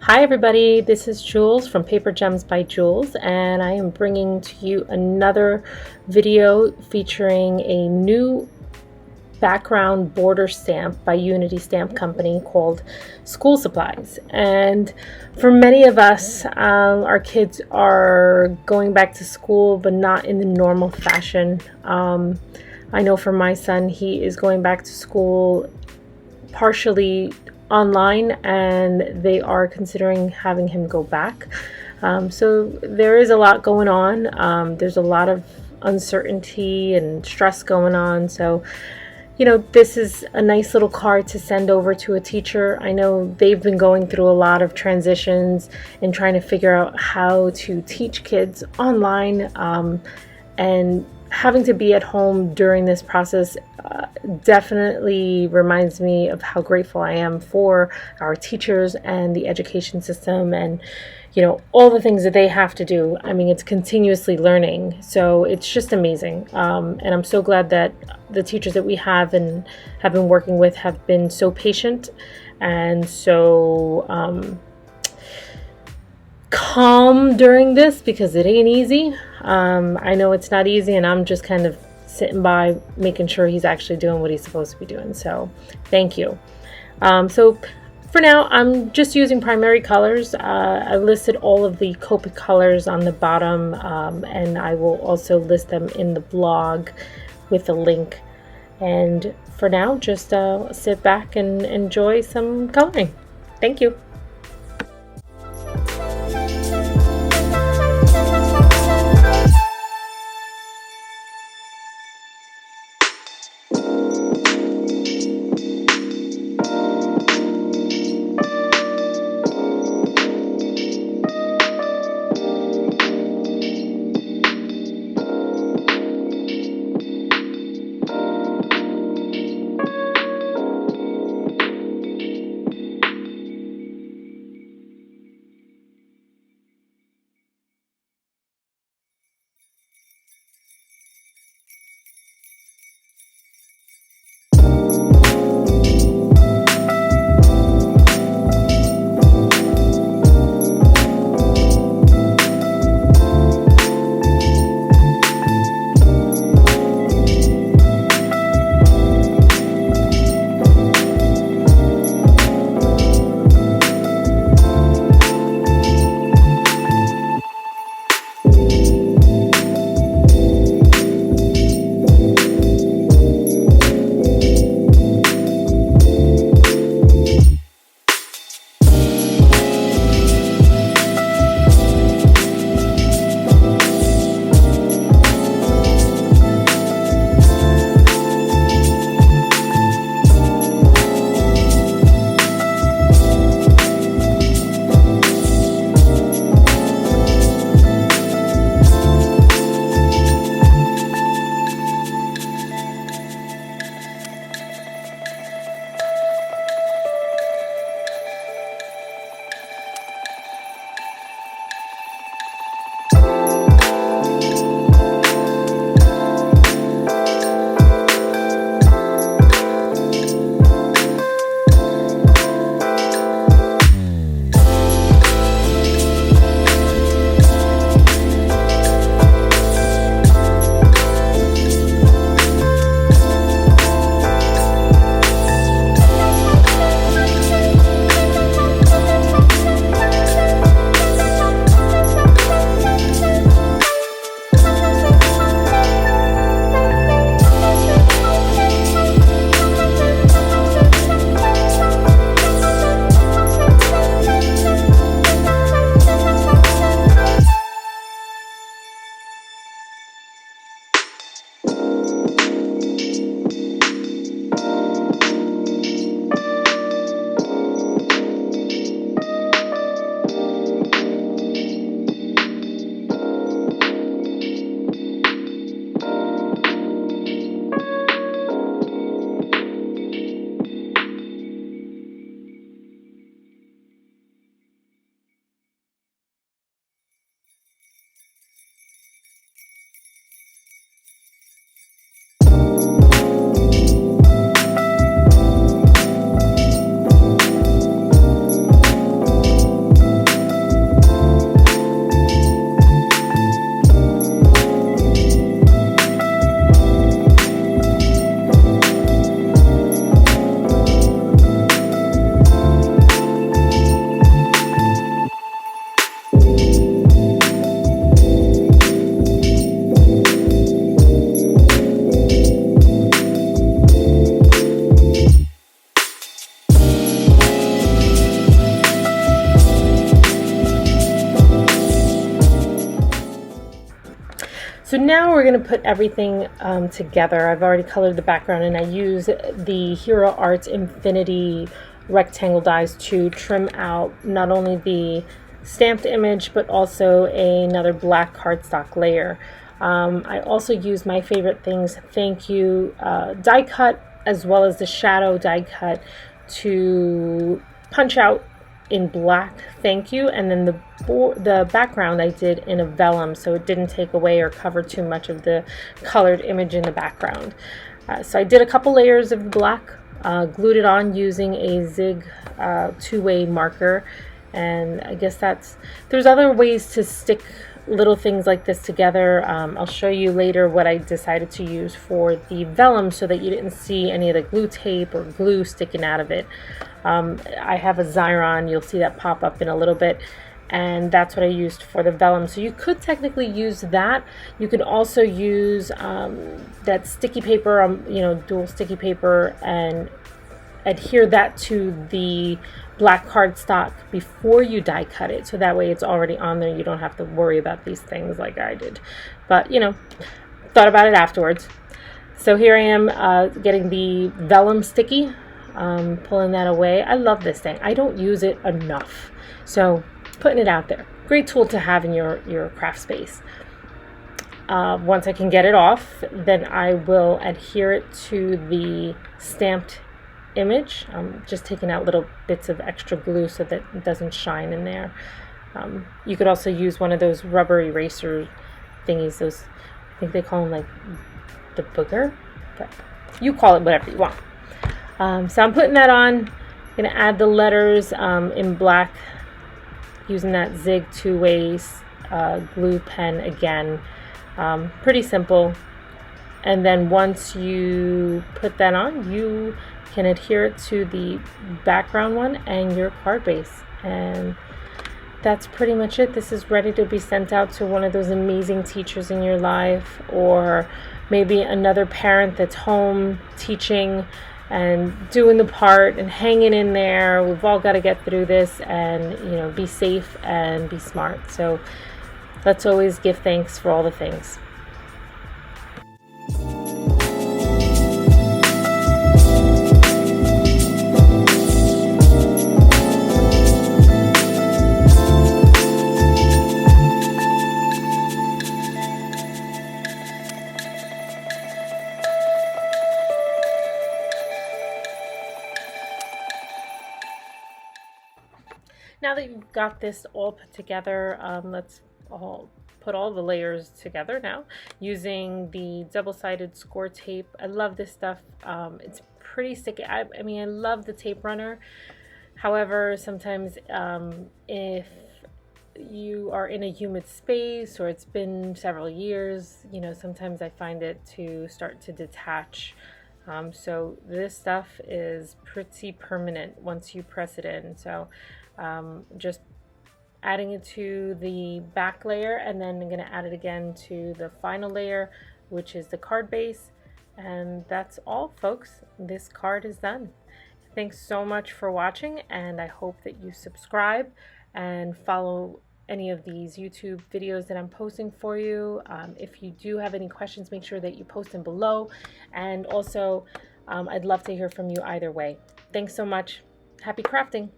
Hi everybody, this is Jules from Paper Gems by Jules, and I am bringing to you another video featuring a new background border stamp by Unity Stamp Company called School Supplies. And for many of us, our kids are going back to school, but not in the normal fashion. I know for my son, he is going back to school partially online, and they are considering having him go back. So there is a lot going on. There's a lot of uncertainty and stress going on. So, this is a nice little card to send over to a teacher. I know they've been going through a lot of transitions and trying to figure out how to teach kids online, and having to be at home during this process definitely reminds me of how grateful I am for our teachers and the education system, and all the things that they have to do. I mean, it's continuously learning, so it's just amazing. And I'm so glad that the teachers that we have and have been working with have been so patient and so calm during this, because it ain't easy. I know it's not easy, and I'm just kind of sitting by making sure he's actually doing what he's supposed to be doing. So thank you. So for now, I'm just using primary colors. I listed all of the Copic colors on the bottom, and I will also list them in the blog with a link. And for now, just sit back and enjoy some coloring. Thank you. now we're going to put everything together. I've already colored the background, and I use the Hero Arts Infinity rectangle dies to trim out not only the stamped image but also another black cardstock layer. I also use my favorite things, Thank You die cut, as well as the shadow die cut to punch out in black Thank You, and then the background I did in a vellum, so it didn't take away or cover too much of the colored image in the background. So I did a couple layers of black, glued it on using a Zig two-way marker, and I guess there's other ways to stick little things like this together. I'll show you later what I decided to use for the vellum so that you didn't see any of the glue tape or glue sticking out of it. I have a Xyron, you'll see that pop up in a little bit, and that's what I used for the vellum. So you could technically use that. You could also use that sticky paper, dual sticky paper, and adhere that to the black cardstock before you die cut it, so that way it's already on there. You don't have to worry about these things like I did, but thought about it afterwards. So here I am getting the vellum sticky, pulling that away. I love this thing. I don't use it enough, so putting it out there. Great tool to have in your craft space. Once I can get it off, then I will adhere it to the stamped image. I'm just taking out little bits of extra glue so that it doesn't shine in there. You could also use one of those rubber eraser thingies, those, I think they call them like the booger, but you call it whatever you want. So I'm putting that on. I'm going to add the letters in black using that Zig two-way glue pen again. Pretty simple. And then once you put that on, you can adhere it to the background one and your card base, and that's pretty much it. This is ready to be sent out to one of those amazing teachers in your life, or maybe another parent that's home teaching and doing the part and hanging in there. We've all got to get through this and be safe and be smart. So let's always give thanks for all the things. Now that you've got this all put together, let's put all the layers together now using the double-sided Scor-Tape. I love this stuff. It's pretty sticky. I mean, I love the tape runner. However, sometimes if you are in a humid space or it's been several years, sometimes I find it to start to detach. So this stuff is pretty permanent once you press it in. So just adding it to the back layer, and then I'm going to add it again to the final layer, which is the card base. And that's all, folks. This card is done. Thanks so much for watching, and I hope that you subscribe and follow any of these YouTube videos that I'm posting for you. If you do have any questions, make sure that you post them below, and also I'd love to hear from you either way. Thanks so much. Happy crafting.